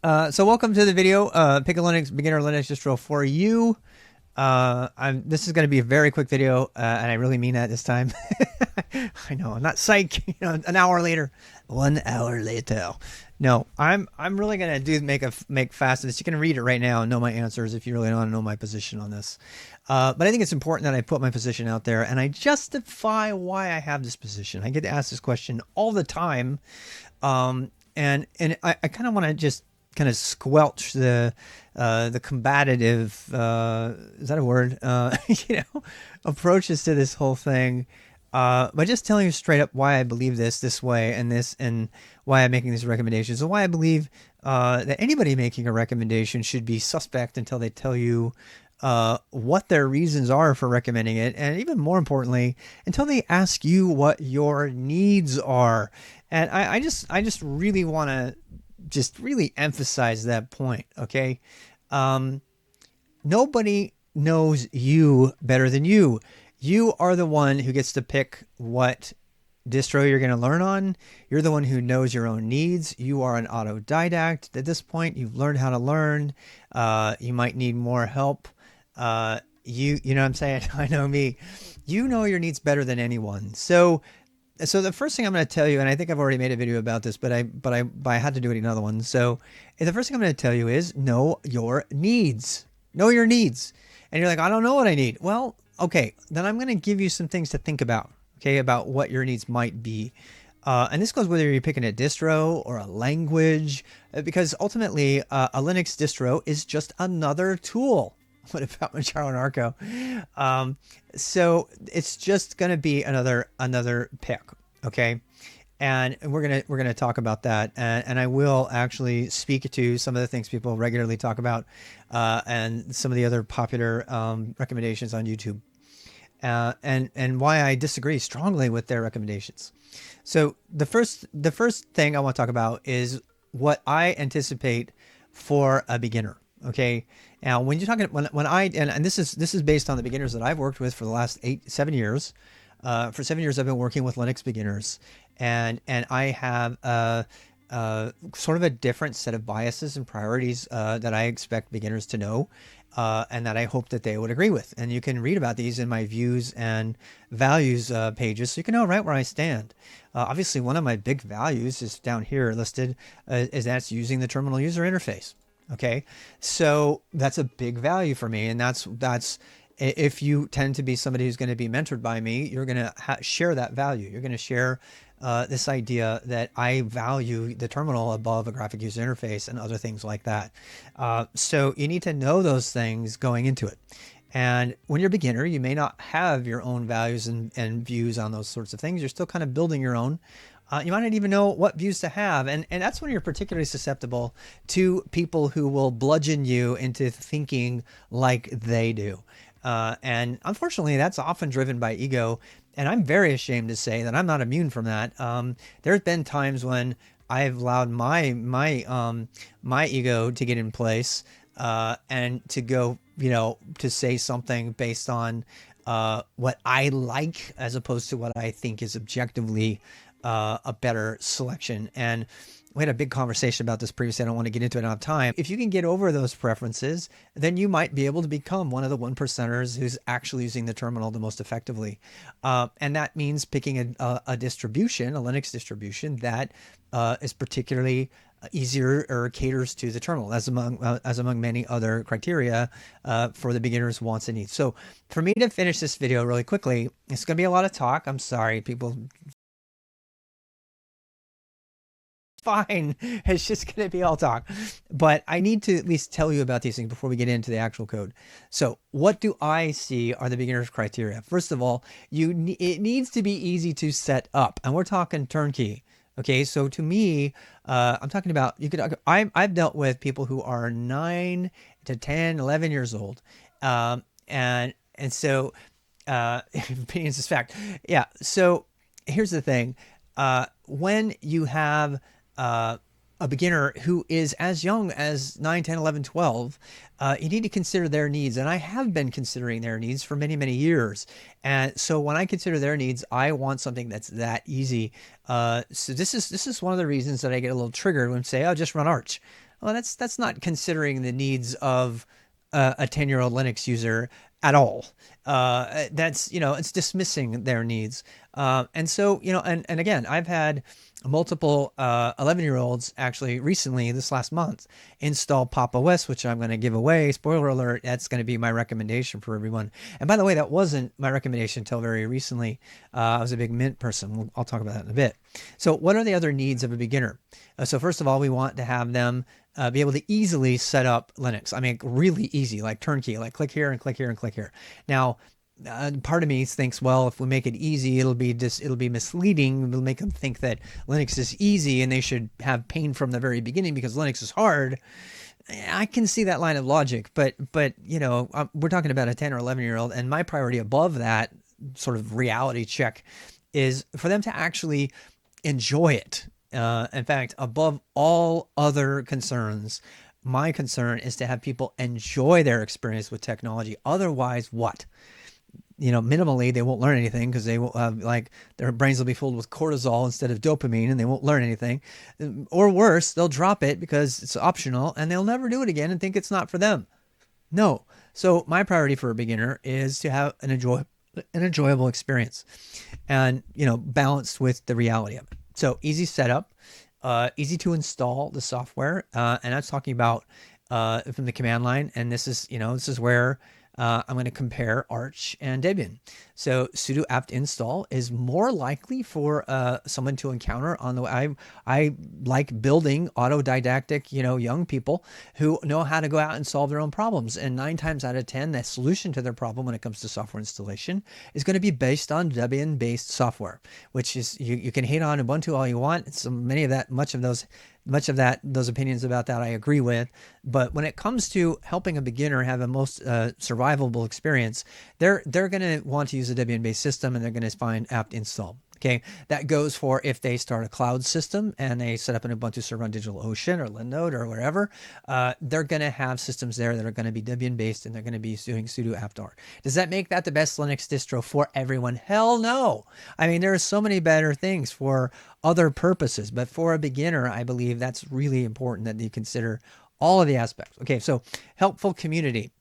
So welcome to the video, Pick a Linux Beginner Linux Distro for you. This is going to be a very quick video, and I really mean that this time. I know, I'm not psych, an hour later, 1 hour later. No, I'm really going to make fast of this. You can read it right now and know my answers if you really want to know my position on this. But I think it's important that I put my position out there and I justify why I have this position. I get asked this question all the time. And I kind of want to just kind of squelch the combative, is that a word? Approaches to this whole thing, by just telling you straight up why I believe this way and why I'm making these recommendations and why I believe that anybody making a recommendation should be suspect until they tell you what their reasons are for recommending it, and even more importantly, until they ask you what your needs are. And I just really want to just really emphasize that point. Okay. Nobody knows you better than you. You are the one who gets to pick what distro you're going to learn on. You're the one who knows your own needs. You are an autodidact at this point. You've learned how to learn. You might need more help. You know what I'm saying? I know me. You know your needs better than anyone. So the first thing I'm going to tell you, and I think I've already made a video about this, but I had to do it in another one. So the first thing I'm going to tell you is know your needs. Know your needs. And you're like, I don't know what I need. Well, okay, then I'm going to give you some things to think about. Okay, about what your needs might be. And this goes whether you're picking a distro or a language, because ultimately a Linux distro is just another tool. What about Manjaro and Arco? So it's just going to be another pick. Okay. And we're going to talk about that. And I will actually speak to some of the things people regularly talk about, and some of the other popular, recommendations on YouTube. And why I disagree strongly with their recommendations. So the first thing I want to talk about is what I anticipate for a beginner. Okay. Now, when you're talking, and this is based on the beginners that I've worked with for the last 7 years. For 7 years, I've been working with Linux beginners, and I have sort of a different set of biases and priorities that I expect beginners to know, and that I hope that they would agree with. And you can read about these in my views and values pages, so you can know right where I stand. Obviously, one of my big values is down here listed, is that's using the terminal user interface. Okay, so that's a big value for me, and that's if you tend to be somebody who's going to be mentored by me, you're going to share that value. You're going to share this idea that I value the terminal above a graphic user interface and other things like that. So you need to know those things going into it. And when you're a beginner, you may not have your own values and views on those sorts of things. You're still kind of building your own. You might not even know what views to have. And that's when you're particularly susceptible to people who will bludgeon you into thinking like they do. And unfortunately, that's often driven by ego. And I'm very ashamed to say that I'm not immune from that. There's been times when I've allowed my ego to get in place, and to go, to say something based on what I like as opposed to what I think is objectively a better selection. And we had a big conversation about this previously. I don't want to get into it. I don't have time. If you can get over those preferences, then you might be able to become one of the 1%ers who's actually using the terminal the most effectively. And that means picking a distribution, a Linux distribution that is particularly easier or caters to the terminal, as among many other criteria for the beginner's wants and needs. So for me to finish this video really quickly, it's going to be a lot of talk. I'm sorry, people. Fine, it's just going to be all talk, but I need to at least tell you about these things before we get into the actual code. So what do I see are the beginner's criteria? First of all, it needs to be easy to set up, and we're talking turnkey. Okay, so to me, I'm talking about, I've dealt with people who are 9 to 10, 11 years old, and so opinions is fact. Yeah. So here's the thing: when you have a beginner who is as young as 9, 10, 11, 12, you need to consider their needs. And I have been considering their needs for many, many years. And so when I consider their needs, I want something that's that easy. So this is one of the reasons that I get a little triggered when I say, oh, just run Arch. Well, that's not considering the needs of a 10-year-old Linux user at all. That's, it's dismissing their needs. And so, and again, I've had multiple 11-year-olds actually recently this last month install Pop! OS, which I'm going to give away. Spoiler alert, that's going to be my recommendation for everyone. And by the way, that wasn't my recommendation until very recently. I was a big Mint person. I'll talk about that in a bit. So what are the other needs of a beginner? So first of all, we want to have them be able to easily set up Linux. I mean, really easy, like turnkey, like click here and click here and click here. Now, part of me thinks, well, if we make it easy, it'll be misleading. It'll make them think that Linux is easy and they should have pain from the very beginning because Linux is hard. I can see that line of logic, but we're talking about a 10 or 11-year-old, and my priority above that sort of reality check is for them to actually enjoy it. In fact, above all other concerns, my concern is to have people enjoy their experience with technology. Otherwise, what? Minimally, they won't learn anything because they will have, their brains will be filled with cortisol instead of dopamine, and they won't learn anything. Or worse, they'll drop it because it's optional and they'll never do it again and think it's not for them. No. So my priority for a beginner is to have an enjoyable experience, and balanced with the reality of it. So easy setup, easy to install the software, and I'm talking about from the command line. And this is where I'm going to compare Arch and Debian. So sudo apt install is more likely for someone to encounter on the way. I like building autodidactic, young people who know how to go out and solve their own problems. And 9 times out of 10, the solution to their problem when it comes to software installation is going to be based on Debian-based software, which is, you can hate on Ubuntu all you want. So much of those opinions about that I agree with. But when it comes to helping a beginner have a most survivable experience, they're going to want to use a Debian-based system, and they're going to find apt install. Okay, that goes for if they start a cloud system and they set up an Ubuntu server on DigitalOcean or Linode or wherever. They're going to have systems there that are going to be Debian-based, and they're going to be doing sudo apt-r. Does that make that the best Linux distro for everyone? Hell no. I mean, there are so many better things for other purposes, but for a beginner, I believe that's really important that you consider all of the aspects. Okay, so helpful community.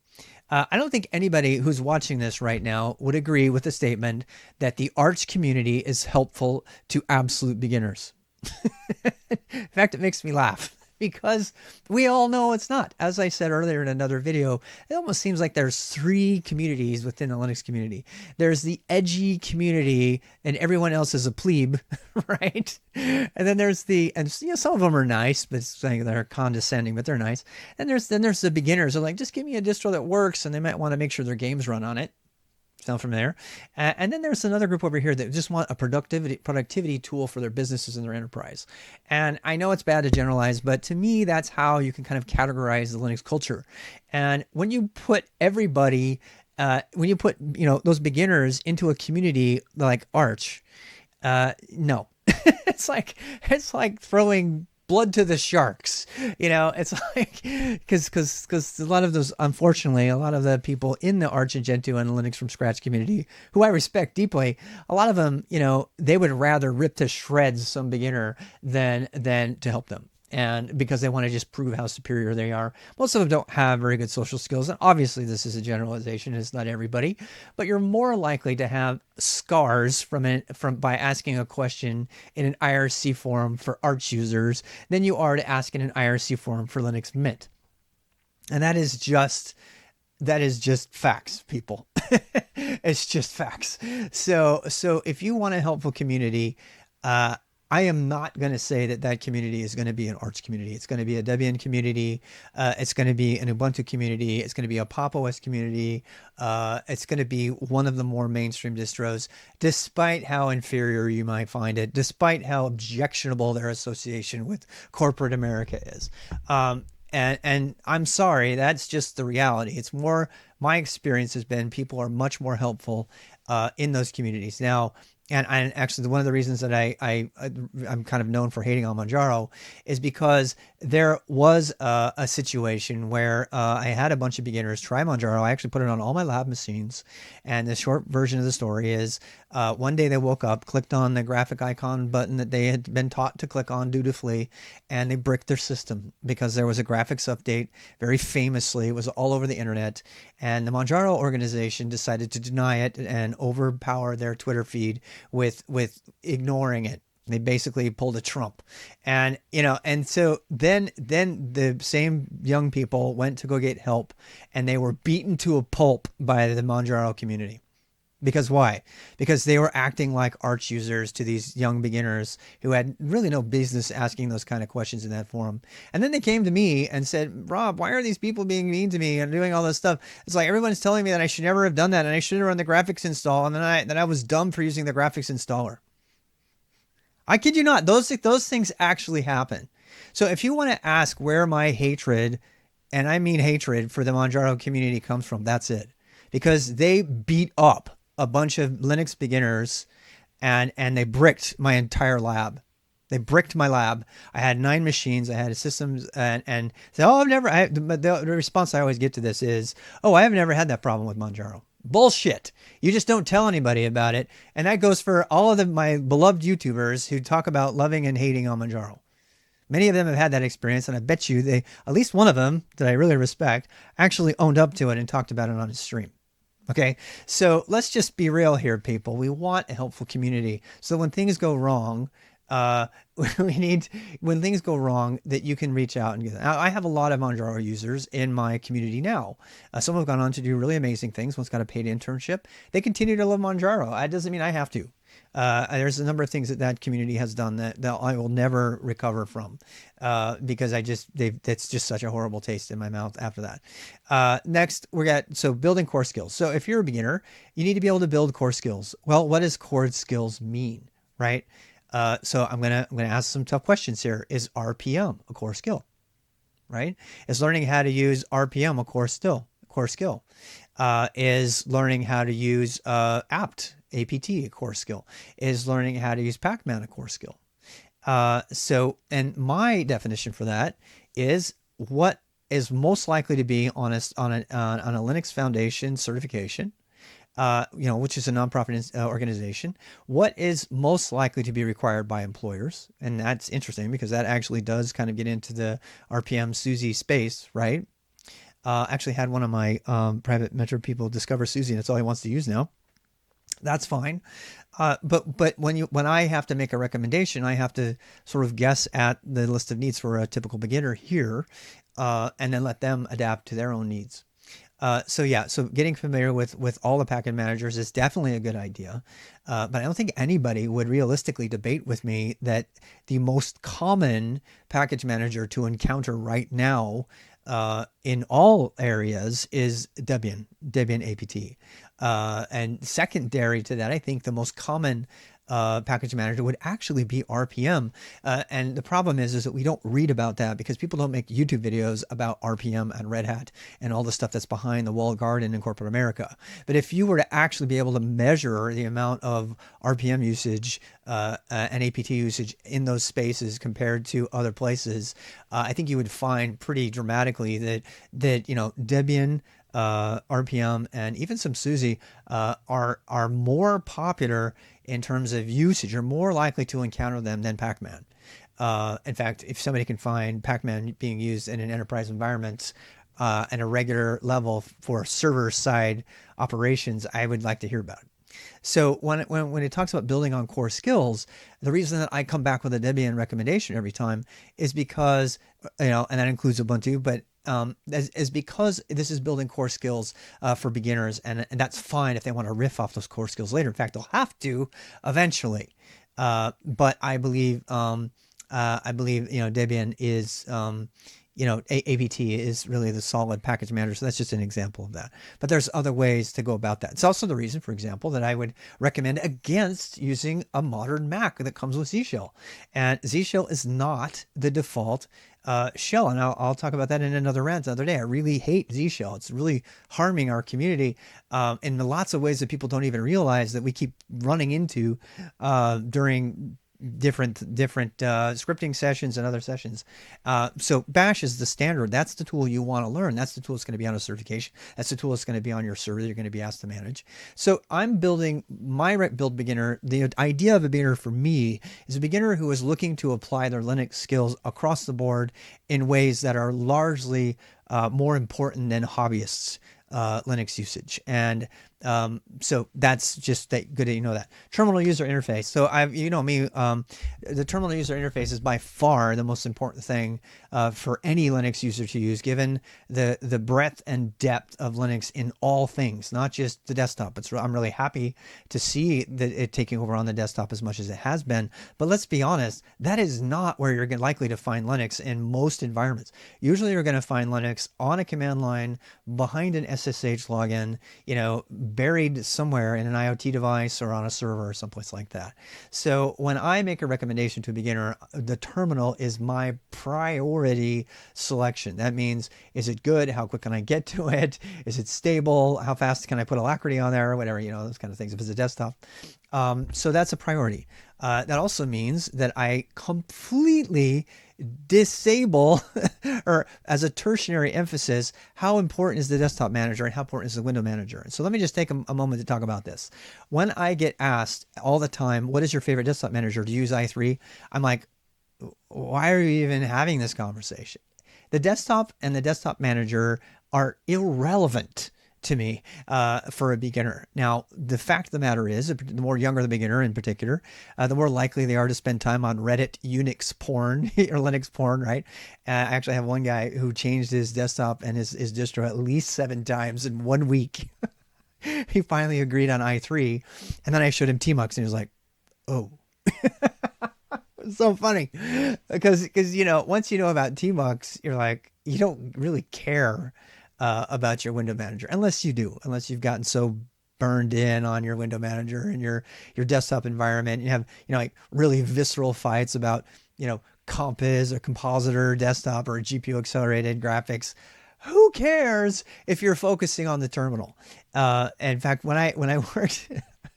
I don't think anybody who's watching this right now would agree with the statement that the Arch community is helpful to absolute beginners. In fact, it makes me laugh because we all know it's not. As I said earlier in another video, it almost seems like there's 3 communities within the Linux community. There's the edgy community, and everyone else is a plebe, right? And then there's some of them are nice, but saying they're condescending, but they're nice. And there's the beginners who are like, just give me a distro that works, and they might want to make sure their games run on it. Down from there. And then there's another group over here that just want a productivity tool for their businesses and their enterprise. And I know it's bad to generalize, but to me, that's how you can kind of categorize the Linux culture. And when you put everybody, those beginners into a community like Arch, no, it's like throwing blood to the sharks. It's like, because a lot of the people in the Arch and Gentoo and Linux from Scratch community, who I respect deeply, a lot of them, they would rather rip to shreds some beginner than to help them. And because they want to just prove how superior they are. Most of them don't have very good social skills. And obviously this is a generalization. It's not everybody, but you're more likely to have scars by asking a question in an IRC forum for Arch users than you are to ask in an IRC forum for Linux Mint. And that is just facts, people. It's just facts. So if you want a helpful community, I am not going to say that community is going to be an Arch community. It's going to be a Debian community. It's going to be an Ubuntu community. It's going to be a Pop! OS community. It's going to be one of the more mainstream distros, despite how inferior you might find it, despite how objectionable their association with corporate America is. And I'm sorry, that's just the reality. It's more, my experience has been people are much more helpful in those communities. Now, and actually one of the reasons that I'm kind of known for hating on Manjaro is because there was a situation where I had a bunch of beginners try Manjaro. I actually put it on all my lab machines. And the short version of the story is one day they woke up, clicked on the graphic icon button that they had been taught to click on dutifully, and they bricked their system because there was a graphics update. Very famously, it was all over the internet. And the Manjaro organization decided to deny it and overpower their Twitter feed with ignoring it. They basically pulled a Trump, and and so then the same young people went to go get help, and they were beaten to a pulp by the Manjaro community. Because why? Because they were acting like arch users to these young beginners who had really no business asking those kind of questions in that forum. And then they came to me and said, Rob, why are these people being mean to me and doing all this stuff? It's like everyone's telling me that I should never have done that and I should have run the graphics install, and then I was dumb for using the graphics installer. I kid you not. Those things actually happen. So if you want to ask where my hatred, and I mean hatred for the Manjaro community comes from, that's it. Because they beat up a bunch of Linux beginners and they bricked my entire lab. They bricked my lab. I had 9 machines. I had systems and so the response I always get to this is, oh, I have never had that problem with Manjaro. Bullshit. You just don't tell anybody about it. And that goes for all of my beloved YouTubers who talk about loving and hating on Manjaro. Many of them have had that experience, and I bet you at least one of them that I really respect, actually owned up to it and talked about it on his stream. Okay, so let's just be real here, people. We want a helpful community. So when things go wrong, uh, we need when things go wrong that you can reach out and get. Now, I have a lot of Manjaro users in my community now. Some have gone on to do really amazing things. One's got a paid internship. They continue to love Manjaro. That doesn't mean I have to. There's a number of things that community has done that I will never recover from because that's just such a horrible taste in my mouth after that. Next, so building core skills. So if you're a beginner, you need to be able to build core skills. Well, what does core skills mean, right? So I'm gonna ask some tough questions here. Is RPM a core skill, right? Is learning how to use RPM a core skill? Is learning how to use apt APT a core skill? Is learning how to use Pacman a core skill? And my definition for that is what is most likely to be on a Linux Foundation certification, which is a nonprofit organization. What is most likely to be required by employers? And that's interesting because that actually does kind of get into the RPM SUSE space, right? Actually had one of my private mentor people discover SUSE, and that's all he wants to use now. That's fine. But when I have to make a recommendation, I have to sort of guess at the list of needs for a typical beginner here, and then let them adapt to their own needs. So getting familiar with all the package managers is definitely a good idea. But I don't think anybody would realistically debate with me that the most common package manager to encounter right now in all areas is Debian APT. And secondary to that, I think the most common package manager would actually be RPM. And the problem is that we don't read about that because people don't make YouTube videos about RPM and Red Hat and all the stuff that's behind the walled garden in corporate America. But if you were to actually be able to measure the amount of RPM usage and APT usage in those spaces compared to other places, I think you would find pretty dramatically that Debian, RPM, and even some SUSE are more popular in terms of usage. You're more likely to encounter them than Pacman. In fact, if somebody can find Pacman being used in an enterprise environment at a regular level for server-side operations, I would like to hear about it. So when it talks about building on core skills, the reason that I come back with a Debian recommendation every time is because, and that includes Ubuntu, but is because this is building core skills for beginners, and that's fine if they want to riff off those core skills later. In fact, they'll have to eventually. But I believe Debian is APT is really the solid package manager. So that's just an example of that. But there's other ways to go about that. It's also the reason, for example, that I would recommend against using a modern Mac that comes with Z Shell. And Z Shell is not the default shell. And I'll talk about that in another rant another day. I really hate Z Shell. It's really harming our community in lots of ways that people don't even realize that we keep running into during different scripting sessions and other sessions. So Bash is the standard. That's the tool you want to learn. That's the tool that's going to be on a certification. That's the tool that's going to be on your server. You're going to be asked to manage. So I'm building my build beginner. The idea of a beginner for me is a beginner who is looking to apply their Linux skills across the board in ways that are largely more important than hobbyists' Linux usage. And so that's just that good that you know that. Terminal user interface. So you know me, the terminal user interface is by far the most important thing for any Linux user to use, given the breadth and depth of Linux in all things, not just the desktop. I'm really happy to see that it taking over on the desktop as much as it has been. But let's be honest, that is not where you're likely to find Linux in most environments. Usually you're going to find Linux on a command line behind an SSH login, buried somewhere in an IoT device or on a server or someplace like that. So when I make a recommendation to a beginner, the terminal is my priority selection. That means, is it good? How quick can I get to it? Is it stable? How fast can I put Alacrity on there? Whatever, those kind of things if it's a desktop. So that's a priority. That also means that I completely disable, or as a tertiary emphasis, how important is the desktop manager and how important is the window manager. So let me just take a moment to talk about this. When I get asked all the time, what is your favorite desktop manager to use i3? I'm like, why are you even having this conversation? The desktop and the desktop manager are irrelevant to me for a beginner. Now, the fact of the matter is, the more younger the beginner in particular, the more likely they are to spend time on Reddit Unix porn or Linux porn, right? I actually have one guy who changed his desktop and his distro at least 7 times in 1 week. He finally agreed on i3, and then I showed him Tmux, and he was like, oh. It's so funny because once you know about Tmux, you're like, you don't really care about your window manager, unless you've gotten so burned in on your window manager and your desktop environment. You have, like really visceral fights about, Compiz or Compositor desktop or GPU accelerated graphics. Who cares if you're focusing on the terminal? In fact, when I worked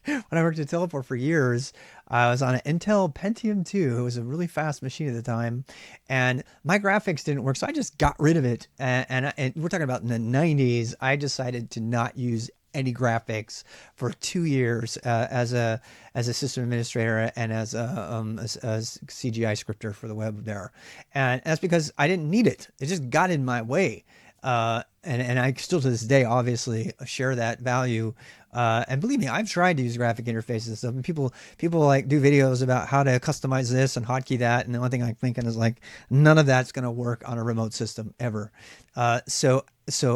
when I worked at Teleport for years, I was on an Intel Pentium 2. It was a really fast machine at the time, and my graphics didn't work, so I just got rid of it. And we're talking about in the 90s. I decided to not use any graphics for 2 years as a system administrator and as a CGI scripter for the web there. And that's because I didn't need it. It just got in my way. And I still to this day obviously share that value. And believe me, I've tried to use graphic interfaces and stuff. And people like do videos about how to customize this and hotkey that. And the one thing I'm thinking is like, none of that's going to work on a remote system ever. So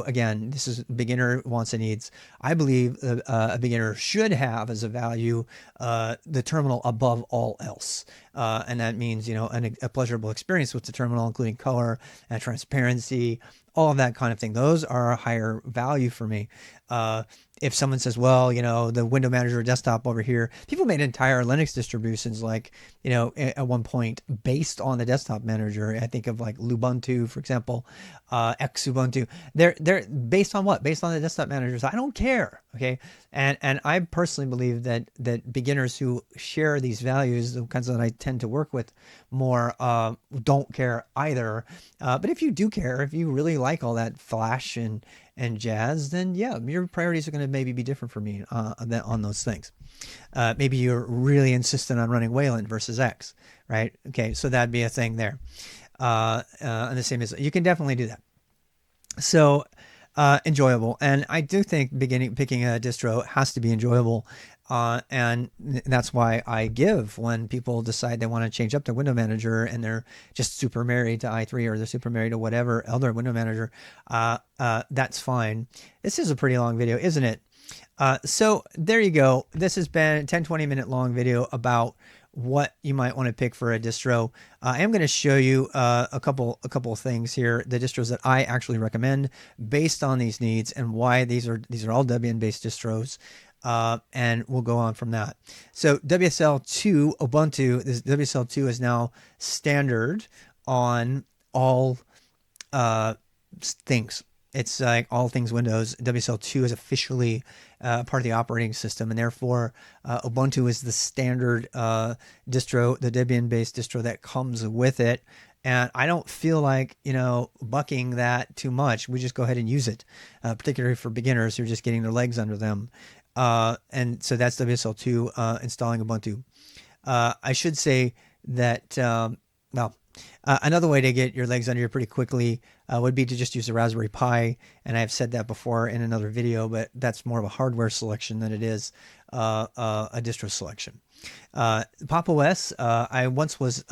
again, this is beginner wants and needs. I believe a beginner should have as a value the terminal above all else. And that means, a pleasurable experience with the terminal, including color and transparency, all of that kind of thing. Those are a higher value for me. If someone says, well, the window manager desktop over here, people made entire Linux distributions at one point based on the desktop manager. I think of like Lubuntu, for example, Xubuntu. They're based on what? Based on the desktop managers. I don't care. Okay. And I personally believe that beginners who share these values, the kinds that I tend to work with more, don't care either. But if you do care, if you really like all that flash and jazz, then yeah, your priorities are going to maybe be different for me on those things. Maybe you're really insistent on running Wayland versus X, right? Okay, so that'd be a thing there. And the same as you can definitely do that. So enjoyable, and I do think picking a distro has to be enjoyable. And that's why I give when people decide they want to change up their window manager and they're just super married to i3 or they're super married to whatever other window manager. That's fine. This is a pretty long video, isn't it? So there you go. This has been a 10-20 minute long video about what you might want to pick for a distro. I am going to show you a couple of things here, the distros that I actually recommend based on these needs and why these are all Debian based distros. And we'll go on from that. So WSL2 Ubuntu, this WSL2 is now standard on all things. It's like all things Windows. WSL2 is officially part of the operating system, and therefore Ubuntu is the standard distro, the Debian-based distro that comes with it. And I don't feel like, bucking that too much. We just go ahead and use it, particularly for beginners who are just getting their legs under them. And so that's WSL2 installing Ubuntu. I should say that, well, another way to get your legs under you pretty quickly would be to just use a Raspberry Pi. And I've said that before in another video, but that's more of a hardware selection than it is a distro selection. Pop! OS, I once was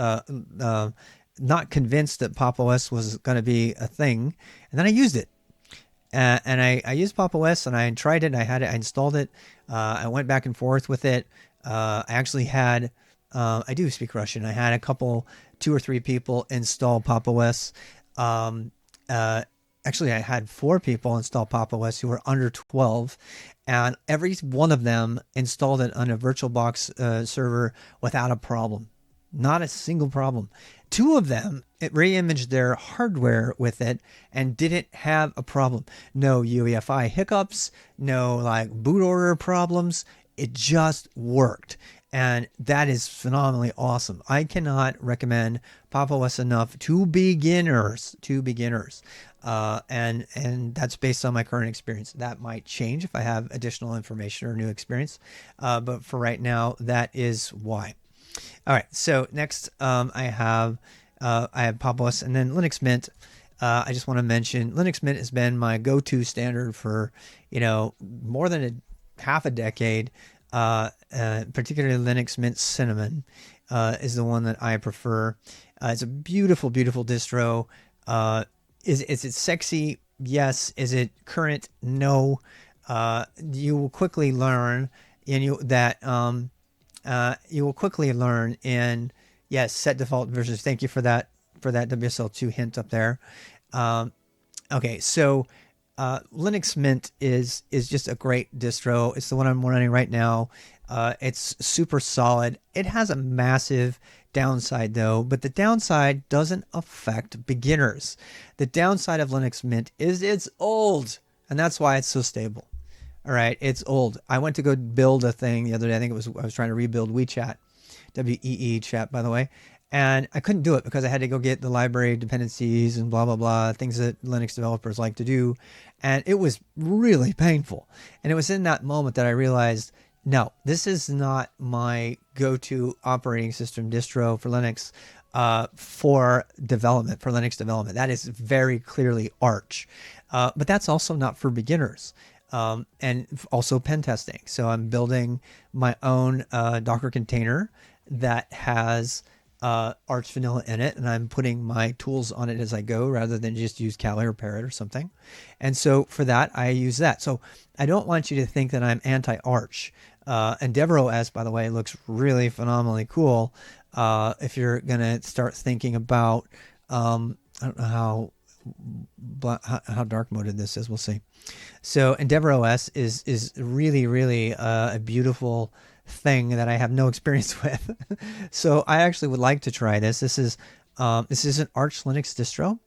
not convinced that Pop! OS was going to be a thing, and then I used it. And I used Pop! OS and I tried it. I installed it. I went back and forth with it. I actually had, I do speak Russian. I had a couple, 2 or 3 people install Pop! OS. Actually, I had 4 people install Pop! OS who were under 12, and every one of them installed it on a VirtualBox server without a problem. Not a single problem. 2 of them, it re-imaged their hardware with it and didn't have a problem. No UEFI hiccups, no like boot order problems. It just worked. And that is phenomenally awesome. I cannot recommend Pop! OS enough to beginners, and that's based on my current experience. That might change if I have additional information or new experience. But for right now, that is why. All right, so next I have Pop! OS and then Linux Mint. I just want to mention Linux Mint has been my go-to standard for more than half a decade. Particularly Linux Mint Cinnamon is the one that I prefer. It's a beautiful, beautiful distro. Is it sexy? Yes. Is it current? No. You will quickly learn you will quickly learn in, yes, set default versions. Thank you for that WSL2 hint up there. Okay, so Linux Mint is just a great distro. It's the one I'm running right now. It's super solid. It has a massive downside though, but the downside doesn't affect beginners. The downside of Linux Mint is it's old, and that's why it's so stable. All right, it's old. I went to go build a thing the other day. I was trying to rebuild WeChat, WEE chat, by the way, and I couldn't do it because I had to go get the library dependencies and blah blah blah, things that Linux developers like to do, and it was really painful. And it was in that moment that I realized, no, this is not my go-to operating system distro for Linux. For Linux development. That is very clearly Arch, but that's also not for beginners. And also pen testing. So I'm building my own Docker container that has Arch Vanilla in it, and I'm putting my tools on it as I go rather than just use Kali or Parrot or something. And so for that, I use that. So I don't want you to think that I'm anti-Arch. EndeavorOS, by the way, looks really phenomenally cool. If you're going to start thinking about, I don't know how dark moded this is. We'll see. So EndeavorOS is really, really a beautiful thing that I have no experience with. So I actually would like to try this. This is an Arch Linux distro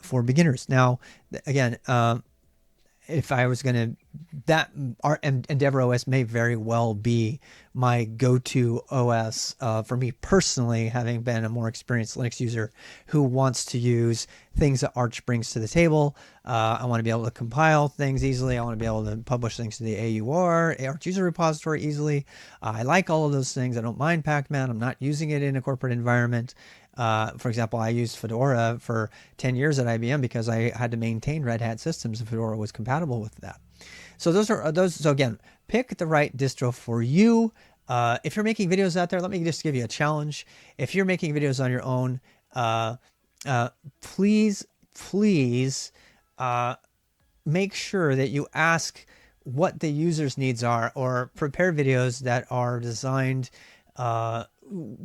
for beginners. Now, again, if I was going to, EndeavorOS may very well be my go-to OS for me personally, having been a more experienced Linux user who wants to use things that Arch brings to the table. I want to be able to compile things easily. I want to be able to publish things to the AUR, Arch user repository easily. I like all of those things. I don't mind Pacman. I'm not using it in a corporate environment. For example, I used Fedora for 10 years at IBM because I had to maintain Red Hat systems, and Fedora was compatible with that. So so again, pick the right distro for you. If you're making videos out there, let me just give you a challenge. If you're making videos on your own, please make sure that you ask what the user's needs are, or prepare videos that are designed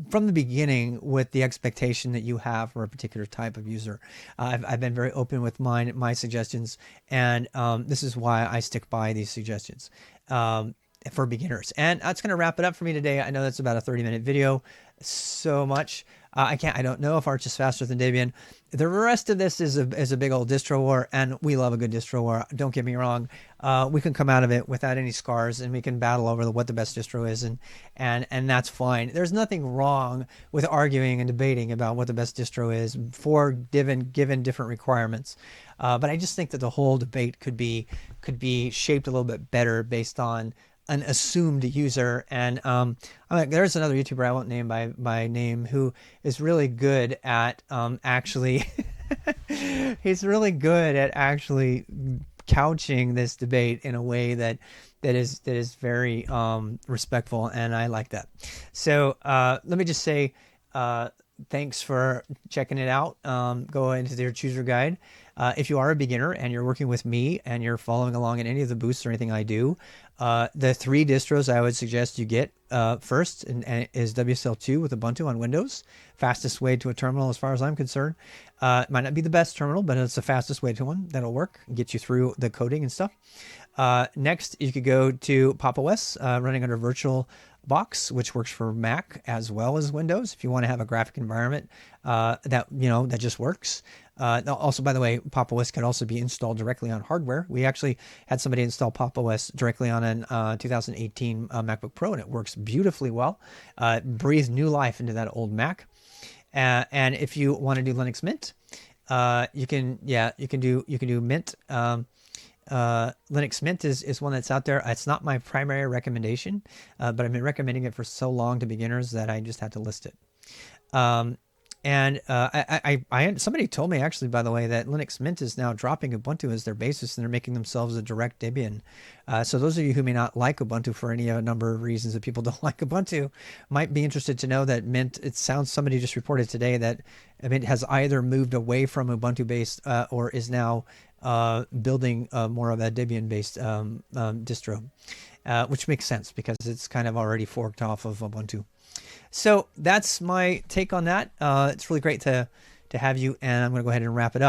from the beginning with the expectation that you have for a particular type of user. I've been very open with my suggestions, and this is why I stick by these suggestions for beginners. And that's going to wrap it up for me today. I know that's about a 30-minute video, so much. I don't know if Arch is faster than Debian. The rest of this is a big old distro war, and we love a good distro war. Don't get me wrong. We can come out of it without any scars, and we can battle over what the best distro is, and that's fine. There's nothing wrong with arguing and debating about what the best distro is for given different requirements. But I just think that the whole debate could be shaped a little bit better based on an assumed user. And there's another YouTuber I won't name by name who is really good at actually he's really good at actually couching this debate in a way that is very respectful, and I like that. So let me just say thanks for checking it out. Go into their chooser guide. If you are a beginner and you're working with me and you're following along in any of the boosts or anything I do, the 3 distros I would suggest you get first is WSL2 with Ubuntu on Windows. Fastest way to a terminal as far as I'm concerned. It might not be the best terminal, but it's the fastest way to one that'll work and get you through the coding and stuff. Next, you could go to Pop! OS running under VirtualBox, which works for Mac as well as Windows. If you want to have a graphic environment that just works. Also, by the way, Pop! OS can also be installed directly on hardware. We actually had somebody install Pop! OS directly on an 2018 MacBook Pro, and it works beautifully well. Breathed new life into that old Mac. And if you want to do Linux Mint, you can do Mint. Linux Mint is one that's out there. It's not my primary recommendation, but I've been recommending it for so long to beginners that I just had to list it. And somebody told me actually, by the way, that Linux Mint is now dropping Ubuntu as their basis, and they're making themselves a direct Debian. So those of you who may not like Ubuntu for any number of reasons that people don't like Ubuntu might be interested to know that Mint, it sounds, somebody just reported today that Mint has either moved away from Ubuntu based or is now building more of a Debian based distro, which makes sense because it's kind of already forked off of Ubuntu. So that's my take on that. It's really great to have you, and I'm going to go ahead and wrap it up.